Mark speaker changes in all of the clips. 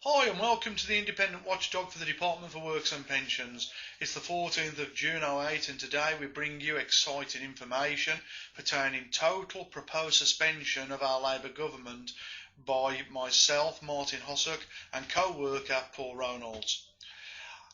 Speaker 1: Hi and welcome to the Independent Watchdog for the Department for Works and Pensions. It's the 14th of June 08 and today we bring you exciting information pertaining total proposed suspension of our Labour government by myself, Martin Hossack, and co-worker Paul Ronalds.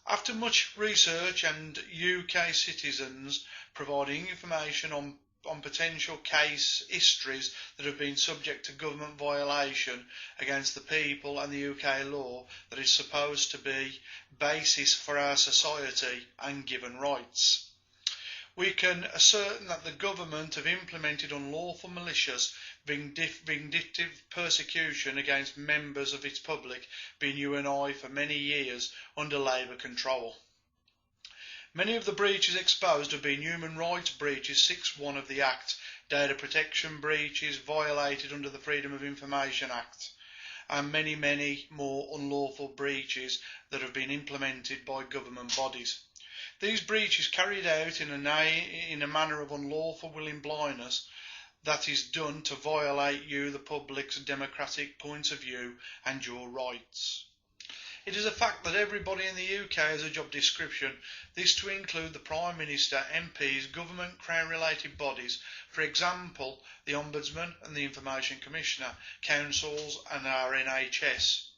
Speaker 1: After much research and UK citizens providing information on potential case histories that have been subject to government violation against the people and the UK law that is supposed to be basis for our society and given rights. We can ascertain that the government have implemented unlawful, malicious, vindictive persecution against members of its public, being you and I, for many years under Labour control. Many of the breaches exposed have been human rights breaches 6.1 of the Act, data protection breaches violated under the Freedom of Information Act, and many more unlawful breaches that have been implemented by government bodies. These breaches carried out in a manner of unlawful willing blindness that is done to violate you, the public's democratic point of view and your rights. It is a fact that everybody in the UK has a job description, this to include the Prime Minister, MPs, government Crown-related bodies, for example, the Ombudsman and the Information Commissioner, councils and our NHS.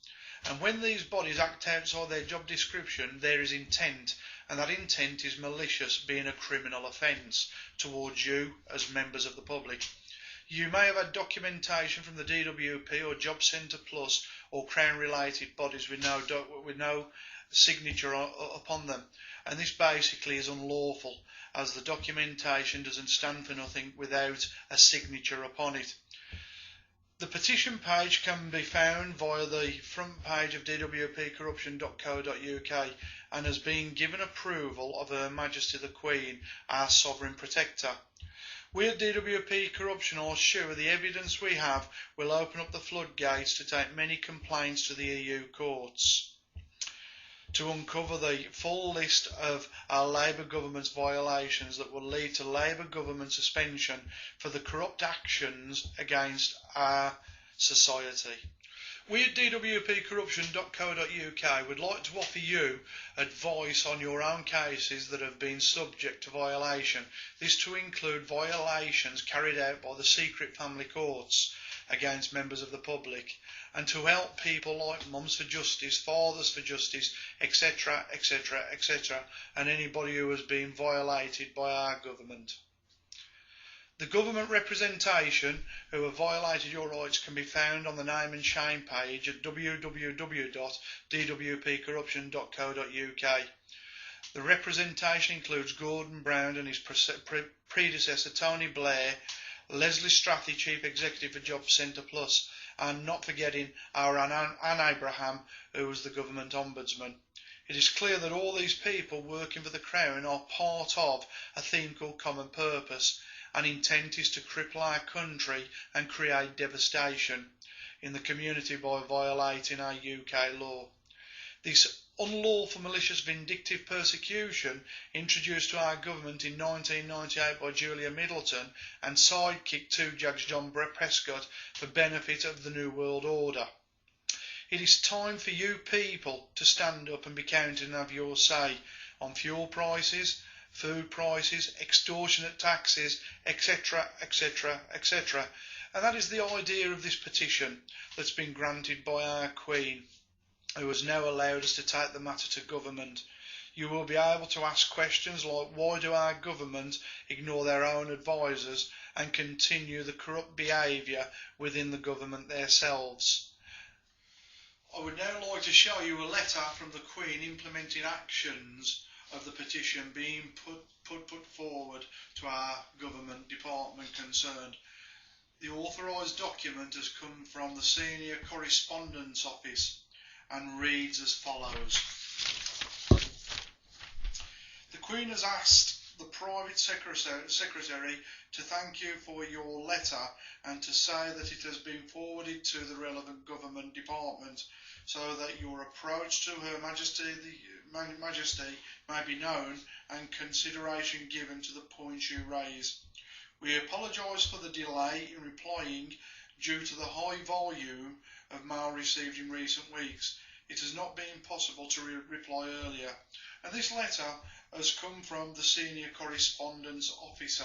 Speaker 1: And when these bodies act outside their job description, there is intent, and that intent is malicious, being a criminal offence towards you as members of the public. You may have had documentation from the DWP or Job Centre Plus or Crown-related bodies with no signature upon them, and this basically is unlawful, as the documentation doesn't stand for nothing without a signature upon it. The petition page can be found via the front page of dwpcorruption.co.uk and has been given approval of Her Majesty the Queen, our Sovereign Protector. We at DWP Corruption are sure the evidence we have will open up the floodgates to take many complaints to the EU courts to uncover the full list of our Labour government's violations that will lead to Labour government suspension for the corrupt actions against our society. We at dwpcorruption.co.uk would like to offer you advice on your own cases that have been subject to violation, this to include violations carried out by the secret family courts against members of the public, and to help people like Mums for Justice, Fathers for Justice, etc, and anybody who has been violated by our government. The government representation who have violated your rights can be found on the name and shame page at www.dwpcorruption.co.uk. The representation includes Gordon Brown and his predecessor Tony Blair, Leslie Strathy, Chief Executive for Job Centre Plus, and not forgetting our Anne Abraham, who was the government ombudsman. It is clear that all these people working for the Crown are part of a theme called Common Purpose, and intent is to cripple our country and create devastation in the community by violating our UK law. This unlawful, malicious, vindictive persecution introduced to our government in 1998 by Julia Middleton and sidekick to Judge John Prescott for benefit of the New World Order. It is time for you people to stand up and be counted and have your say on fuel prices, food prices, extortionate taxes, etc, and that is the idea of this petition that's been granted by our Queen, who has now allowed us to take the matter to government. You will be able to ask questions like, why do our government ignore their own advisers and continue the corrupt behaviour within the government themselves? I would now like to show you a letter from the Queen implementing actions of the petition being put forward to our government department concerned. The authorised document has come from the Senior Correspondence Office and reads as follows. The Queen has asked the Private Secretary to thank you for your letter and to say that it has been forwarded to the relevant government department so that your approach to Her Majesty may be known and consideration given to the points you raise. We apologise for the delay in replying due to the high volume of mail received in recent weeks. It has not been possible to reply earlier. And this letter has come from the Senior Correspondence Officer.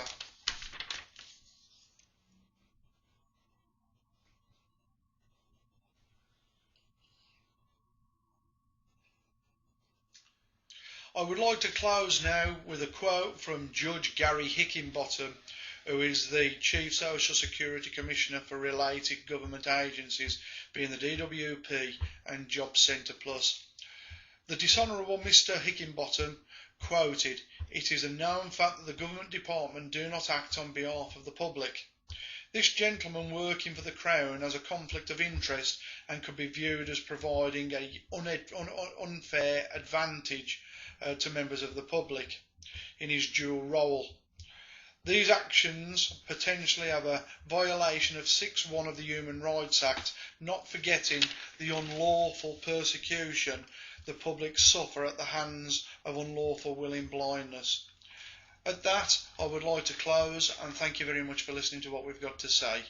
Speaker 1: I would like to close now with a quote from Judge Gary Hickinbottom, who is the Chief Social Security Commissioner for related government agencies, being the DWP and Job Centre Plus. The Dishonourable Mr Hickinbottom quoted, "It is a known fact that the government department do not act on behalf of the public. This gentleman working for the Crown has a conflict of interest and could be viewed as providing an unfair advantage to members of the public in his dual role. These actions potentially have a violation of 6(1) of the Human Rights Act, not forgetting the unlawful persecution the public suffer at the hands of unlawful willing blindness." At that, I would like to close and thank you very much for listening to what we've got to say.